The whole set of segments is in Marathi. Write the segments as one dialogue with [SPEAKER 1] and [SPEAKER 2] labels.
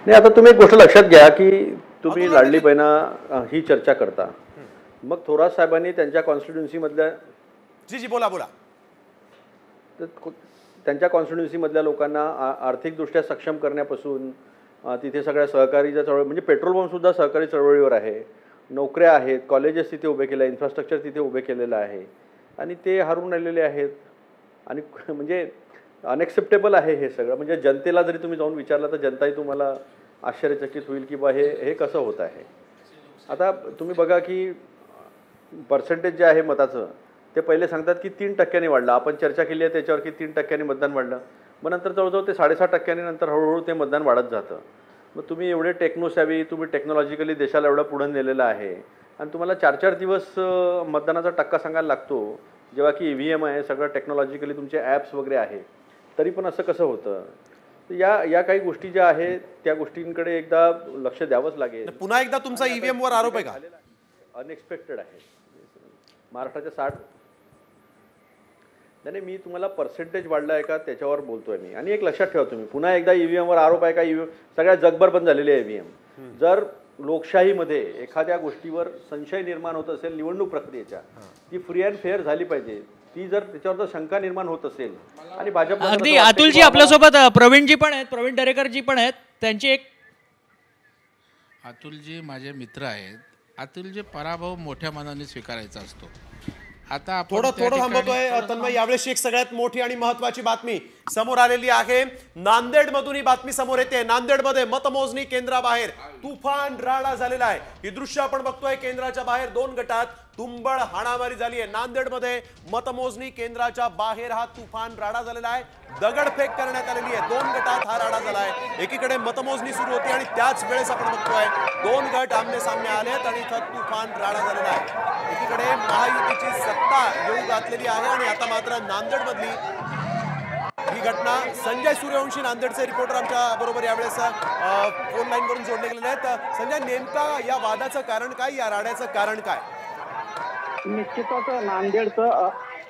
[SPEAKER 1] नाही, आता तुम्ही एक गोष्ट लक्षात घ्या की तुम्ही लाडली बहिणा ही चर्चा करता, मग थोरात साहेबांनी त्यांच्या कॉन्स्टिट्युन्सी मधल्या
[SPEAKER 2] जी बोला बोला
[SPEAKER 1] त्यांच्या कॉन्स्टिट्युन्सी मधल्या लोकांना आर्थिकदृष्ट्या सक्षम करण्यापासून तिथे सगळ्या सहकारीच्या चळवळ म्हणजे पेट्रोल पंप सुद्धा सहकारी चळवळीवर आहे, नोकऱ्या आहेत, कॉलेजेस तिथे उभे केले, इन्फ्रास्ट्रक्चर तिथे उभे केलेलं आहे आणि ते हरून राहिलेले आहेत आणि म्हणजे अनएक्सेप्टेबल आहे हे सगळं. म्हणजे जनतेला जरी तुम्ही जाऊन विचारलं तर जनताही तुम्हाला आश्चर्यचकित होईल की बा हे कसं होत आहे. आता तुम्ही बघा की पर्सेंटेज जे आहे मताचं ते पहिले सांगतात की 3% वाढलं, आपण चर्चा केली आहे त्याच्यावर की 3% मतदान वाढलं, मग नंतर जवळजवळ ते 6.5% नंतर हळूहळू ते मतदान वाढत जातं. मग तुम्ही एवढे टेक्नोसॅव्ही, तुम्ही टेक्नॉलॉजिकली देशाला एवढं पुढे नेलेलं आहे आणि तुम्हाला 4-4 दिवस मतदानाचा टक्का सांगायला लागतो, जेव्हा की EVM आहे, सगळं टेक्नॉलॉजिकली तुमचे ॲप्स वगैरे आहे, तरी पण असं कसं होतं. या काही गोष्टी ज्या आहेत त्या गोष्टींकडे एकदा लक्ष द्यावंच लागेल.
[SPEAKER 2] पुन्हा एकदा तुमचा EVM वर आरोप आहे का?
[SPEAKER 1] अनएक्सपेक्टेड आहे महाराष्ट्राच्या 60. नाही, मी तुम्हाला पर्सेंटेज वाढला आहे का त्याच्यावर बोलतोय मी. आणि एक लक्षात ठेवा तुम्ही, पुन्हा एकदा EVM वर आरोप आहे का? सगळ्या जगभर पण झालेली आहे EVM. जर लोकशाहीमध्ये एखाद्या गोष्टीवर संशय निर्माण होत असेल निवडणूक प्रक्रियेच्या, ती फ्री अँड फेअर झाली पाहिजे. ती जर त्याच्यावर शंका निर्माण होत असेल आणि भाजप
[SPEAKER 3] अगदी अतुलजी आपल्यासोबत प्रवीणजी पण आहेत, प्रवीण दरेकरजी पण आहेत, त्यांची एक
[SPEAKER 4] अतुलजी माझे मित्र आहेत. अतुलजी पराभव मोठ्या मनाने स्वीकारायचा असतो. आता
[SPEAKER 2] थोडं थांबतोय तन्मय. यावेळेस एक सगळ्यात मोठी आणि महत्वाची बातमी समोर आलेली आहे. नांदेड मधून ही बातमी समोर येते. नांदेडमध्ये मतमोजणी केंद्राबाहेर तुफान राडा झालेला आहे. ही दृश्य आपण बघतोय. केंद्राच्या बाहेर 2 गटात तुंबळ हाणामारी झाली आहे. नांदेडमध्ये मतमोजणी केंद्राच्या बाहेर हा तुफान राडा झालेला आहे. दगडफेक करण्यात आलेली आहे. 2 गटात हा राडा झाला आहे. एकीकडे मतमोजणी सुरू होती आणि त्याच वेळेस आपण बघतोय 2 गट आमने सामने आलेत आणि इथं तुफान राडा झालेला आहे. एकीकडे महायुतीची सत्ता येऊ घातलेली आहे आणि आता मात्र नांदेड मधली ही घटना. संजय सूर्यवंशी नांदेडचे रिपोर्टर आमच्या बरोबर यावेळेस फोन लाईन वरून जोडले गेलेले आहेत. संजय, नेमका या वादाचं कारण काय, या राड्याचं कारण काय?
[SPEAKER 5] निश्चितच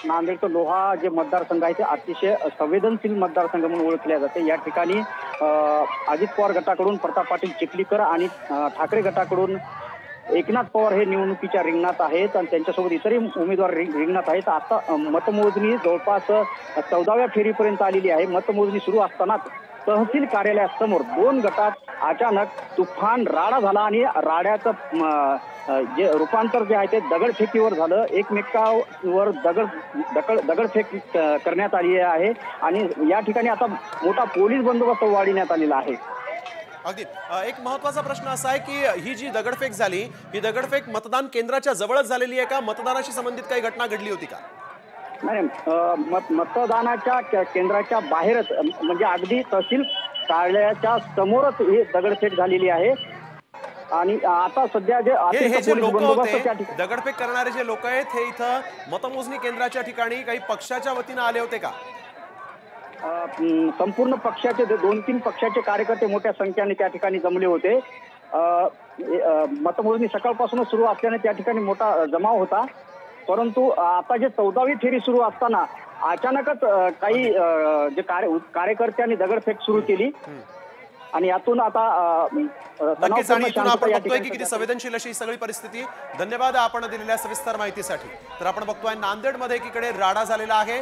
[SPEAKER 5] नांदेडचं लोहा जे मतदारसंघ आहे ते अतिशय संवेदनशील मतदारसंघ म्हणून ओळखले जाते. या ठिकाणी अजित पवार गटाकडून प्रताप पाटील चिखलीकर आणि ठाकरे गटाकडून एकनाथ पवार हे निवडणुकीच्या रिंगणात आहेत आणि त्यांच्यासोबत इतरही उमेदवार रिंगणात आहेत. आता मतमोजणी जवळपास 14व्या फेरीपर्यंत आलेली आहे. मतमोजणी सुरू असतानाच तहसील कार्यालयासमोर 2 गटात अचानक तुफान राडा झाला आणि राड्याचं जे रूपांतर जे आहे ते दगडफेकीवर झालं. एकमेकावर दगडफेक करण्यात आली आहे आणि या ठिकाणी आता मोठा पोलीस बंदोबस्त वाढवण्यात आलेला आहे.
[SPEAKER 2] अगदी एक महत्वाचा प्रश्न असा आहे की ही जी दगडफेक झाली, ही दगडफेक मतदान केंद्राच्या जवळच झालेली आहे का? मतदानाशी संबंधित काही घटना घडली होती का?
[SPEAKER 5] नाही, मतदानाच्या केंद्राच्या बाहेरच म्हणजे अगदी तहसील कार्यालयाच्या समोरच ही दगडफेक झालेली आहे. आणि आता सध्या जे
[SPEAKER 2] लोक होते, दगडफेक करणारे जे लोक आहेत, हे इथं मतमोजणी केंद्राच्या ठिकाणी काही पक्षाच्या वतीनं आले होते का?
[SPEAKER 5] संपूर्ण पक्षाचे 2-3 पक्षाचे कार्यकर्ते मोठ्या संख्येने त्या ठिकाणी जमले होते. मतमोजणी सकाळपासूनच सुरू असल्याने त्या ठिकाणी मोठा जमाव होता. परंतु आता जे 14वी फेरी सुरू असताना अचानकच काही जे कार्यकर्त्यांनी दगडफेक सुरू केली आणि यातून आता
[SPEAKER 2] नक्कीच. आणि इथून आपण बघतोय की किती संवेदनशील अशी सगळी परिस्थिती. धन्यवाद आपण दिलेल्या सविस्तर माहितीसाठी. तर आपण बघतोय नांदेडमध्ये एकीकडे राडा झालेला आहे